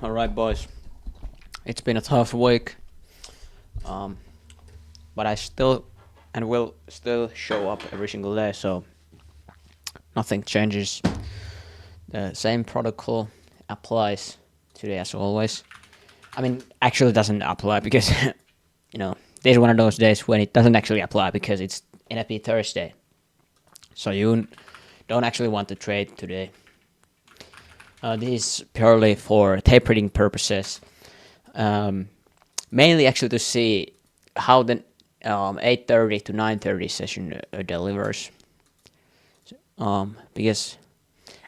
All right, boys. It's been a tough week, um, but I still and will still show up every single day, so nothing changes. The same protocol applies today as always. I mean, actually, it doesn't apply because you know there's one of those days when it doesn't actually apply because it's NFP Thursday, so you don't actually want to trade today. This is purely for tape reading purposes. Um, Mainly actually to see how the 8:30 to 9:30 session delivers. Because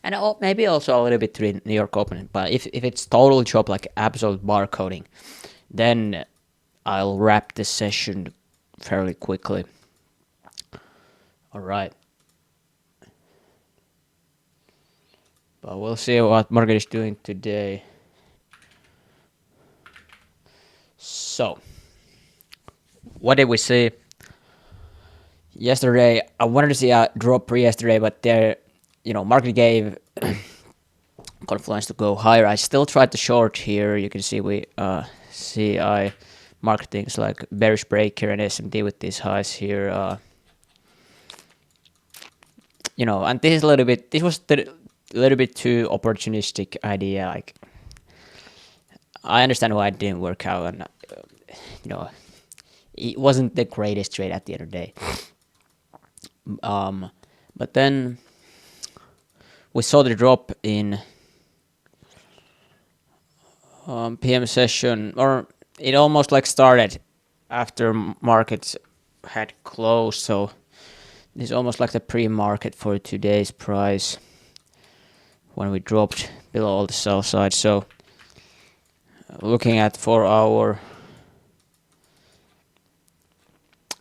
and maybe also a little bit to the New York Open. But if it's total job like absolute barcoding, then I'll wrap the session fairly quickly. All right. But we'll see what market is doing today. So, what did we see? Yesterday, I wanted to see a drop yesterday, but there, market gave confluence to go higher. I still tried to short here. You can see we see I mark things like bearish breaker and SMD with these highs here. And this is a little bit. This was a little bit too opportunistic idea. Like I understand why it didn't work out, and it wasn't the greatest trade at the end of the day. But then we saw the drop in PM session, or it almost like started after markets had closed. So this is almost like the pre-market for today's price when we dropped below all the sell side. So looking at 4 hour,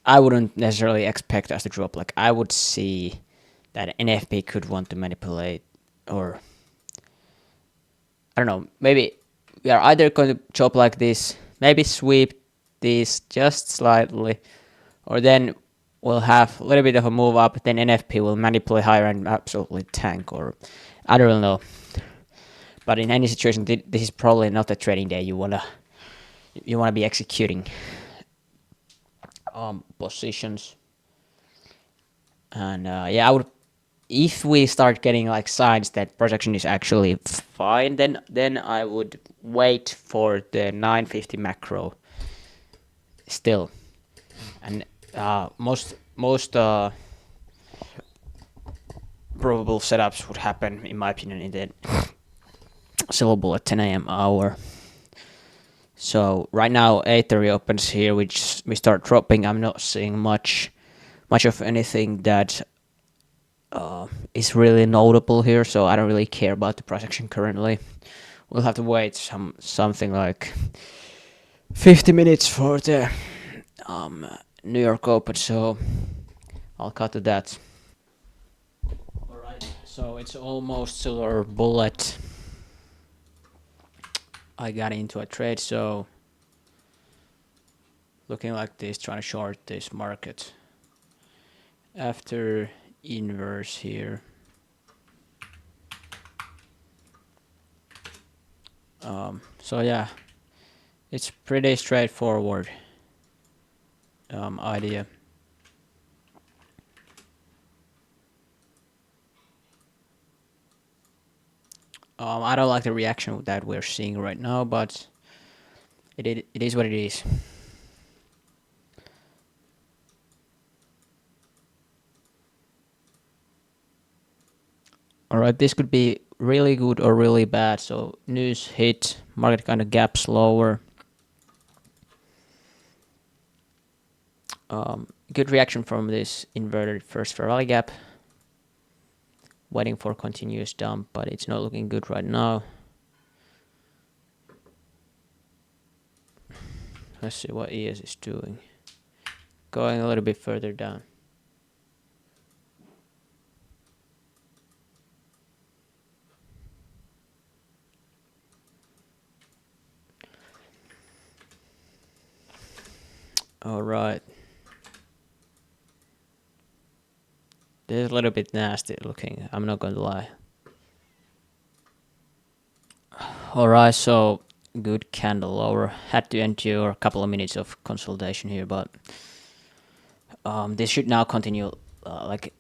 I wouldn't necessarily expect us to drop. Like I would see that NFP could want to manipulate, or I don't know, maybe we are either going to chop like this, maybe sweep this just slightly, or then we'll have a little bit of a move up, then NFP will manipulate higher and absolutely tank, or I don't know. But in any situation, this is probably not a trading day you wanna be executing positions. And I would, if we start getting like signs that projection is actually fine, then I would wait for the 950 macro still, and most probable setups would happen, in my opinion, in the silver bullet 10 a.m. hour. So right now, Aether opens here, which we start dropping. I'm not seeing much of anything that is really notable here, so I don't really care about the price action currently. We'll have to wait something like 50 minutes for the New York Open, so I'll cut to that. Alright, so it's almost silver bullet. I got into a trade, so looking like this, trying to short this market after inverse here. So yeah, it's pretty straightforward idea. I don't like the reaction that we're seeing right now, but it is what it is. Alright, this could be really good or really bad. So news hit, market kind of gaps lower. Good reaction from this inverted first fair value gap. Waiting for continuous dump, but it's not looking good right now. Let's see what ES is doing. Going a little bit further down. Alright. This is a little bit nasty looking, I'm not gonna lie. Alright, so good candle lower. Had to endure a couple of minutes of consolidation here, but this should now continue like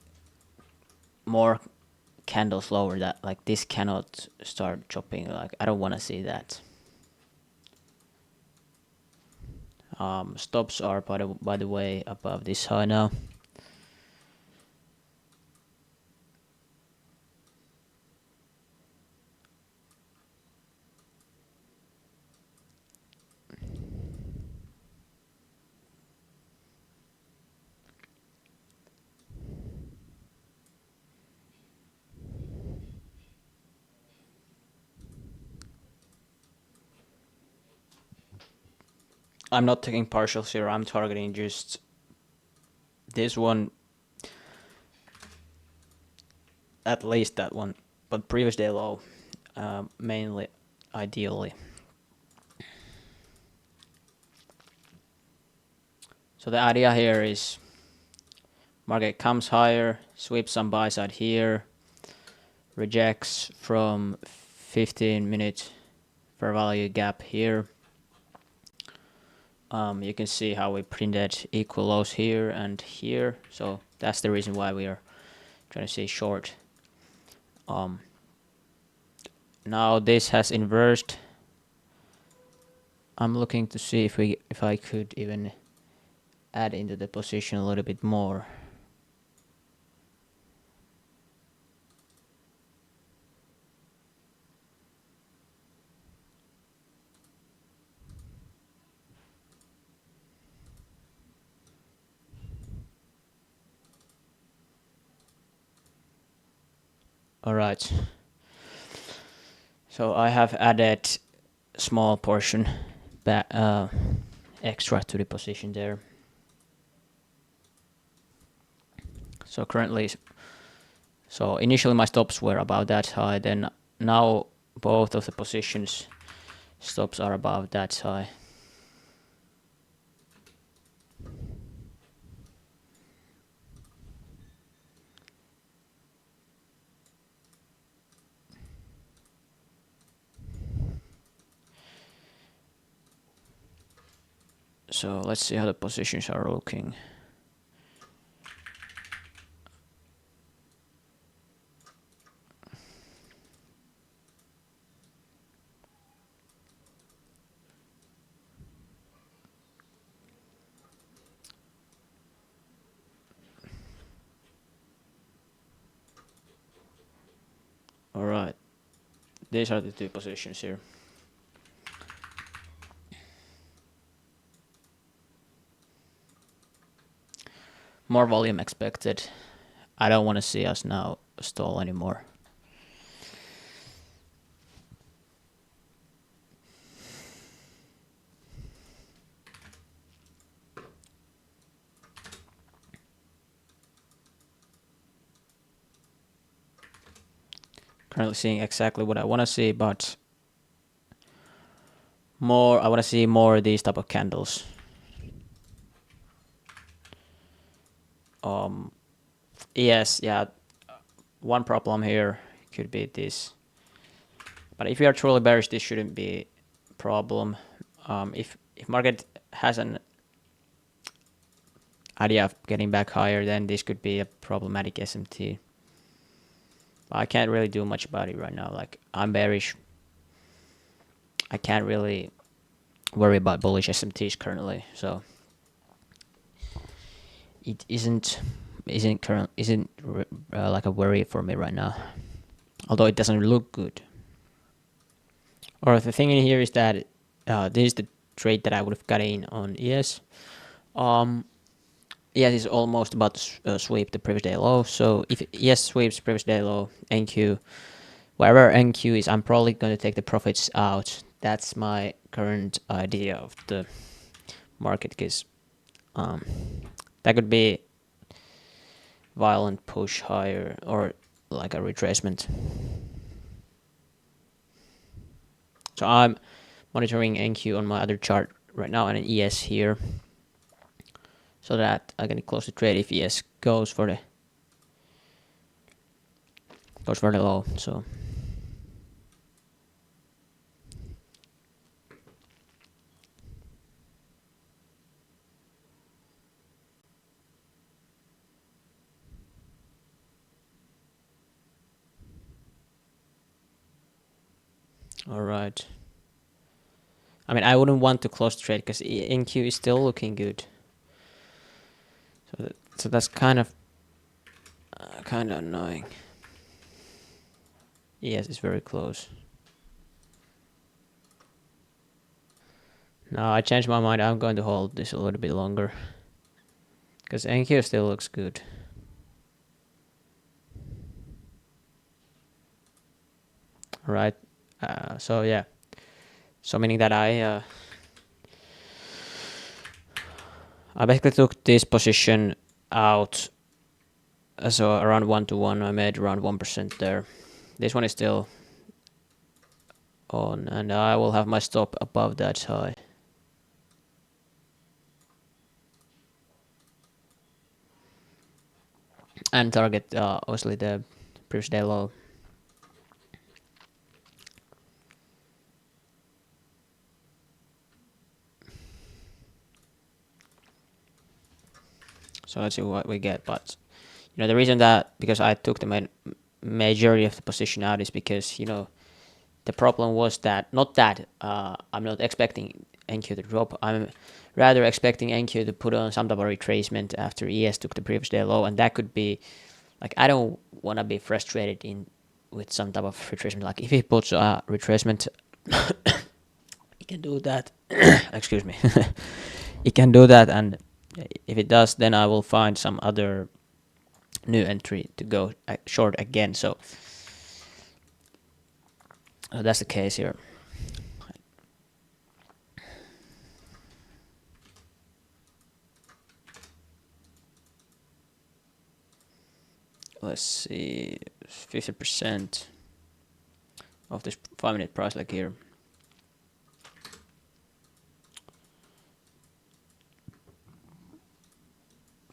more candles lower. That like this cannot start chopping. Like I don't want to see that. Stops are by the way above this high now. I'm not taking partials here. I'm targeting just this one, at least that one, but previous day low, mainly, ideally. So the idea here is market comes higher, sweeps some buy side here, rejects from 15-minute fair value gap here. You can see how we printed equal lows here and here, so that's the reason why we are trying to see short. Now this has inversed. I'm looking to see if I could even add into the position a little bit more. All right. So I have added small portion back extra to the position there. So currently, so initially my stops were about that high. Then now both of the positions stops are above that high. So let's see how the positions are looking. All right, these are the two positions here. More volume expected. I don't want to see us now stall anymore. Currently seeing exactly what I want to see, but more. I want to see more of these type of candles. Yes, yeah. One problem here could be this, but if you are truly bearish, this shouldn't be a problem. If market has an idea of getting back higher, then this could be a problematic SMT. But I can't really do much about it right now. Like I'm bearish. I can't really worry about bullish SMTs currently. So it isn't like a worry for me right now. Although it doesn't look good. Or the thing in here is that this is the trade that I would have got in on ES. ES is almost about to sweep the previous day low. So if ES sweeps previous day low, NQ, wherever NQ is, I'm probably going to take the profits out. That's my current idea of the market, because that could be violent push higher or like a retracement. So I'm monitoring NQ on my other chart right now and an ES here, so that I can close the trade if ES goes for the low. So All right. I mean, I wouldn't want to close the trade because NQ is still looking good. So that's kind of annoying. Yes, it's very close. No, I changed my mind. I'm going to hold this a little bit longer because NQ still looks good. All right. So yeah. So meaning that I basically took this position out. So around 1 to 1, I made around 1% there. This one is still on, and I will have my stop above that high. And target obviously the previous day low. So let's see what we get. But the reason that because I took the majority of the position out is because the problem was that not that I'm not expecting NQ to drop. I'm rather expecting NQ to put on some type of retracement after ES took the previous day low, and that could be like I don't want to be frustrated in with some type of retracement. Like if he puts a retracement, he can do that. Excuse me. He can do that, and if it does, then I will find some other new entry to go short again. So that's the case here. Let's see, 50% of this 5-minute price lag here.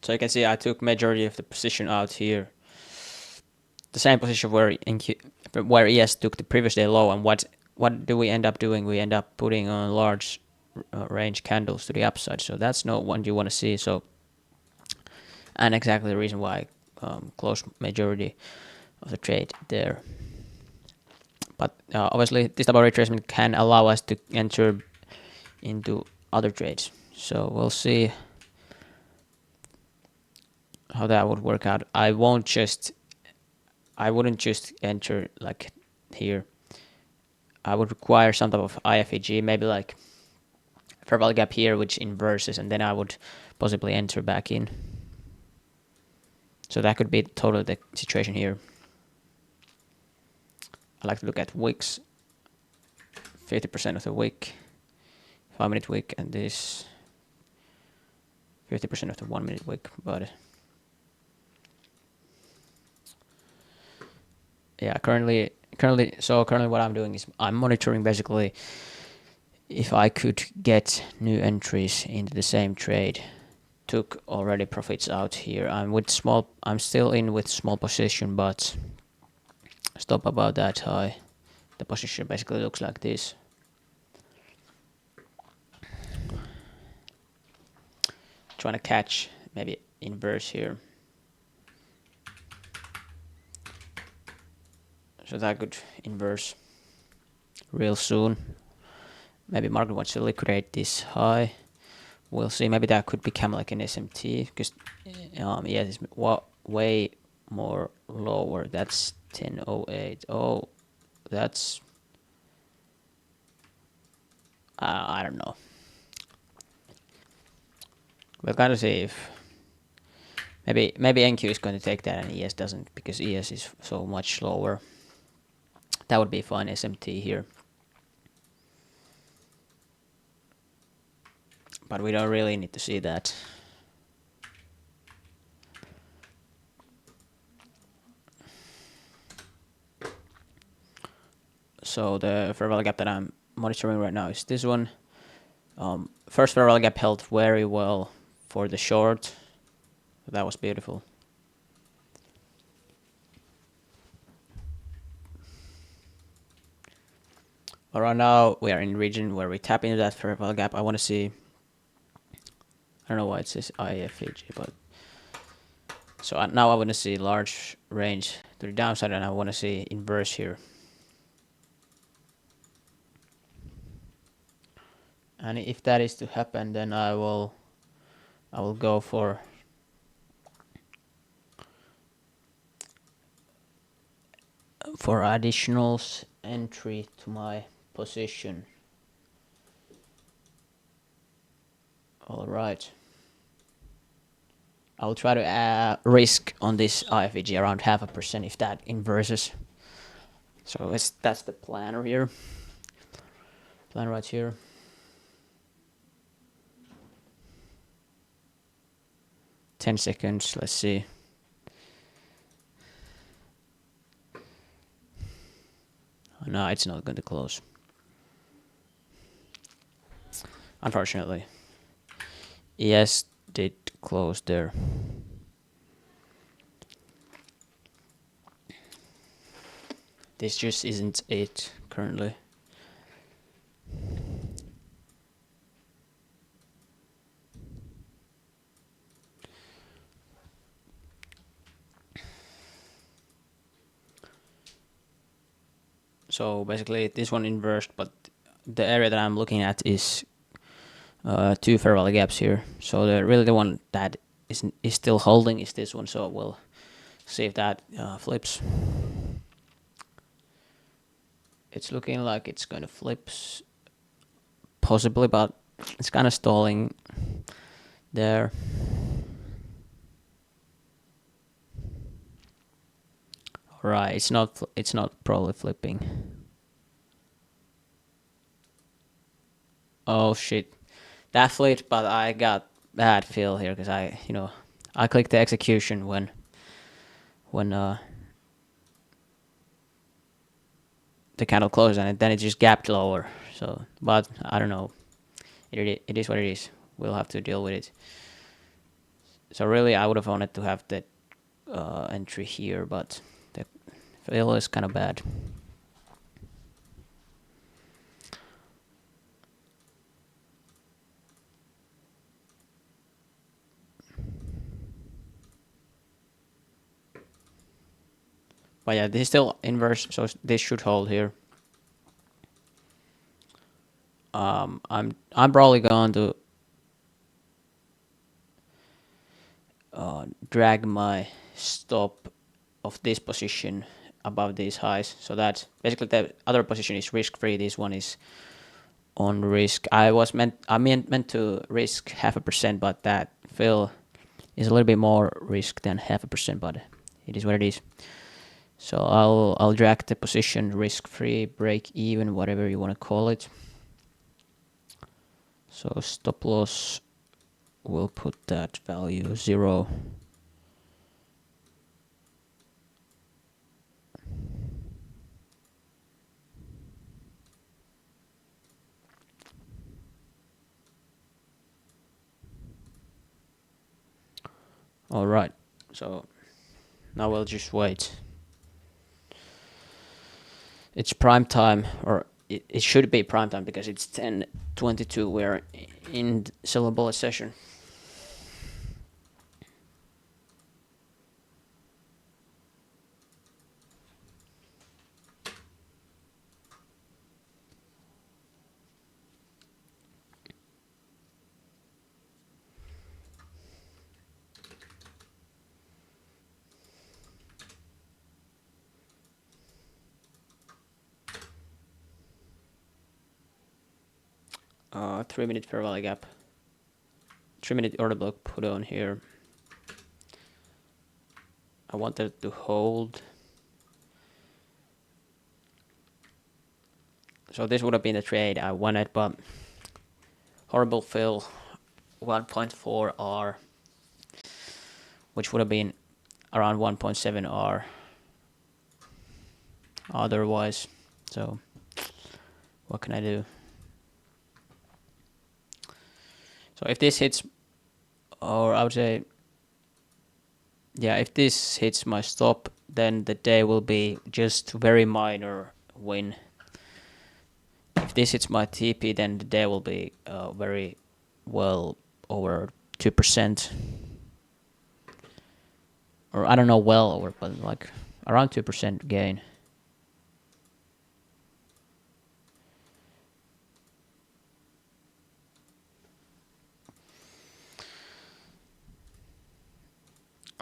So you can see I took majority of the position out here. The same position where ES took the previous day low, and what do we end up doing? We end up putting on large range candles to the upside. So that's not what you want to see. So, and exactly the reason why I closed majority of the trade there. But obviously, this type of retracement can allow us to enter into other trades. So we'll see how that would work out. I wouldn't just enter like here. I would require some type of IFEG, maybe like fair value gap here, which inverses, and then I would possibly enter back in. So that could be totally the situation here. I like to look at wicks, 50% of the wick, 5-minute wick, and this 50% of the 1-minute wick. But yeah, currently what I'm doing is I'm monitoring basically if I could get new entries into the same trade. Took already profits out here. I'm still in with small position, but stop about that high. The position basically looks like this. Trying to catch maybe inverse here. So that could inverse real soon. Maybe market wants to liquidate this high. We'll see. Maybe that could become like an SMT because yeah, it's way more lower. That's 1008. Oh, that's I don't know. We'll kind of see if maybe NQ is going to take that and ES doesn't because ES is so much lower. That would be fine SMT here. But we don't really need to see that. So the fair value gap that I'm monitoring right now is this one. First fair value gap held very well for the short. That was beautiful. But right now we are in region where we tap into that fair value gap. I want to see. I don't know why it says IFAG, but so now I want to see large range to the downside, and I want to see inverse here. And if that is to happen, then I will go for additionals entry to my position. All right. I'll try to risk on this IFVG around 0.5% if that inverses. So that's the plan here. Plan right here. 10 seconds. Let's see. No, it's not going to close. Unfortunately. Yes, did close there. This just isn't it currently. So basically this one inversed, but the area that I'm looking at is two fair value gaps here. So the one that is still holding is this one. So we'll see if that flips. It's looking like it's going to flip, possibly, but it's kind of stalling there. Right, it's not. It's not probably flipping. Oh shit, that flipped, but I got bad feel here because I clicked the execution when the candle closed and then it just gapped lower. So, but I don't know. It is what it is. We'll have to deal with it. So really, I would have wanted to have that entry here, but the feel is kind of bad. But yeah, this is still inverse, so this should hold here. I'm probably going to drag my stop of this position above these highs. So that basically the other position is risk free. This one is on risk. I meant to risk 0.5%, but that fill is a little bit more risk than 0.5%, but it is what it is. So I'll drag the position risk free, break even, whatever you want to call it. So stop loss, we'll put that value 0. All right, so now we'll just wait. It's prime time, or it should be prime time because it's 10:22. We're in silver bullet session. Uh, 3 minute fair value gap. 3 minute order block put on here. I wanted to hold. So this would have been the trade I wanted, but horrible fill 1.4 R, which would have been around 1.7 R otherwise. So what can I do? So if this hits, or I would say, yeah, if this hits my stop, then the day will be just very minor win. If this hits my TP, then the day will be very well over 2%. Or I don't know well over, but like around 2% gain.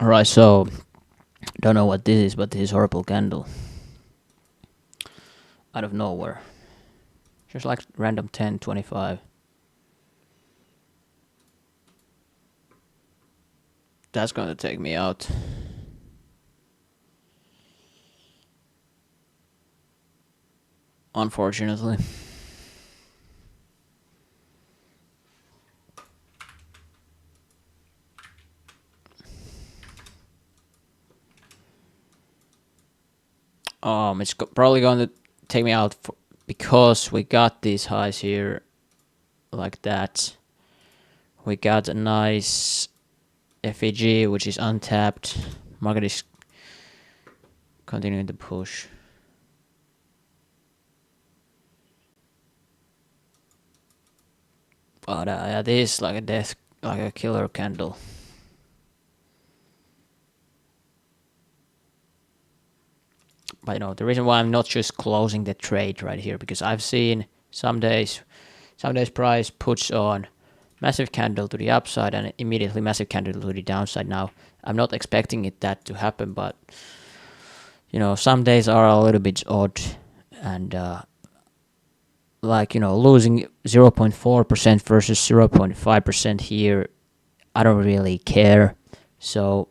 Alright, so don't know what this is, but this is horrible candle out of nowhere. Just like random 10, 25. That's gonna take me out. Unfortunately. It's probably going to take me out because we got these highs here like that. We got a nice FEG which is untapped. Market is continuing to push. But yeah, this is like a death, like a killer candle. But you know, the reason why I'm not just closing the trade right here, because I've seen some days price puts on massive candle to the upside and immediately massive candle to the downside. Now I'm not expecting that to happen, but you know, some days are a little bit odd, and like, you know, losing 0.4% versus 0.5% here, I don't really care. So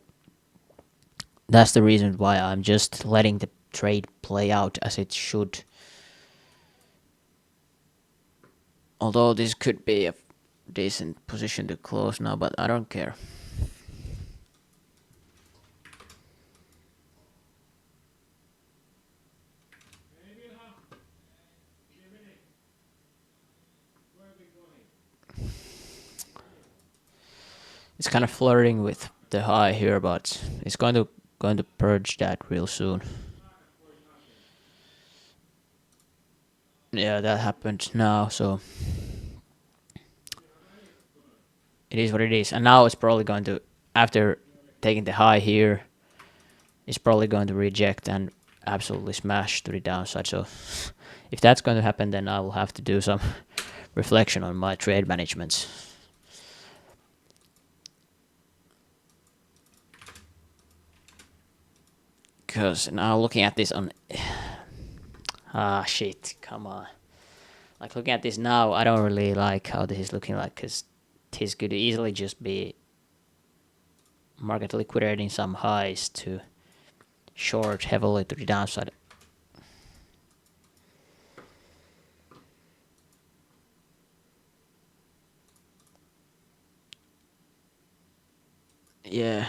that's the reason why I'm just letting the trade play out as it should. Although this could be a decent position to close now, but I don't care. It's kind of flirting with the high here, but it's going to purge that real soon. Yeah, that happened now, so it is what it is. And now it's probably going to, after taking the high here, it's probably going to reject and absolutely smash to the downside. So if that's going to happen, then I will have to do some reflection on my trade management. Because now looking at this on... shit, come on. Like, looking at this now, I don't really like how this is looking like, because this could easily just be market liquidating some highs to short heavily to the downside. Yeah.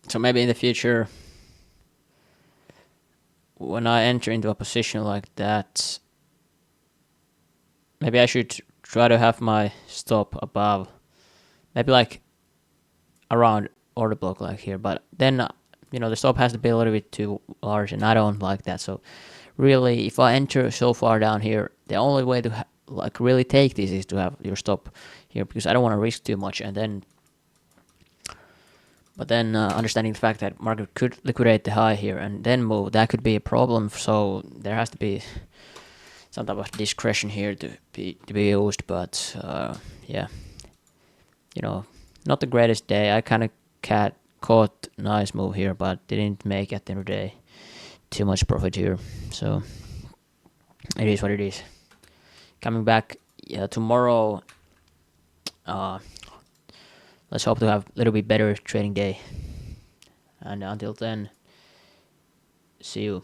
So maybe in the future, when I enter into a position like that, maybe I should try to have my stop above, maybe like around order block like here. But then, you know, the stop has to be a little bit too large, and I don't like that. So really, if I enter so far down here, the only way to like really take this is to have your stop here, because I don't want to risk too much. And then, but then understanding the fact that market could liquidate the high here and then move, that could be a problem. So there has to be some type of discretion here to be used. But yeah, you know, not the greatest day. I kind of caught nice move here, but didn't make at the end of the day too much profit here. So it is what it is. Coming back tomorrow. Uh, let's hope to have a little bit better trading day. And until then, see you.